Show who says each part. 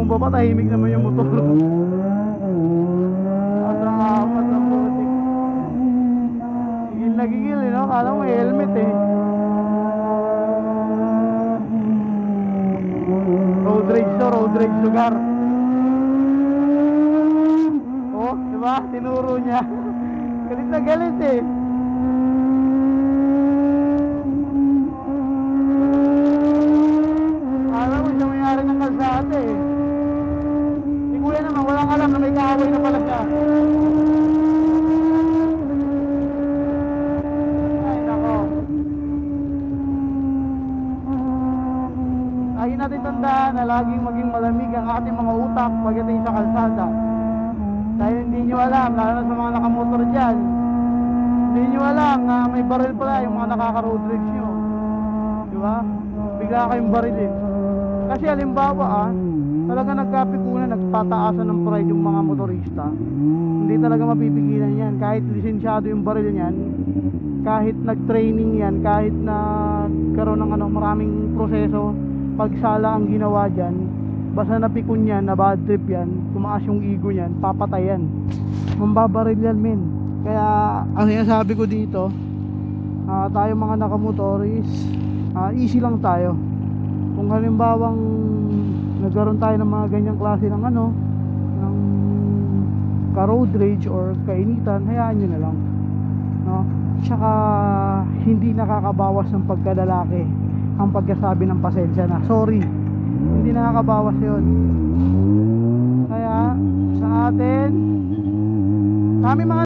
Speaker 1: bumaba, tahimik naman yung motor. Atramat ang putik. Gigil na gigil, eh, no? Kala mo may helmet, eh. Road rage to, road rage lugar. Oh, diba? Tinuro niya. Galit na galit, eh. Alam mo siya mayari ng kalsada, eh. Si kuya naman walang alam na may kaaway na pala siya. Ay nako. Lagi natin tandaan na laging maging malamig ang ating mga utak pagdating sa kalsada. Dahil hindi nyo alam, lalo na sa mga nakamotor dyan, hindi nyo alam na may baril pala yung mga nakaka-road rage nyo. Diba? Bigla kayong barilin. Kasi halimbawa talaga nagkapikunan, nagtataasan ng pride yung mga motorista. Hindi talaga mapipigilan yan. Kahit lisensyado yung baril yan, kahit nag-training yan, kahit nagkaroon ng maraming proseso, pagsala ang ginawa dyan, basta napikon yan, na bad trip yan, tumaas yung ego yan, papatay yan. Mambabaril yan, men. Kaya ang sinasabi ko dito, tayo mga nakamotoris, easy lang tayo. Kung halimbawang nagkaroon tayo ng mga ganyang klase ng ng ka-road rage or kainitan, hayaan nyo na lang, no? Tsaka hindi nakakabawas ng pagkalalaki ang pagkasabi ng pasensya na sorry. Hindi nakakabawas yun. Kaya sa atin, kami mga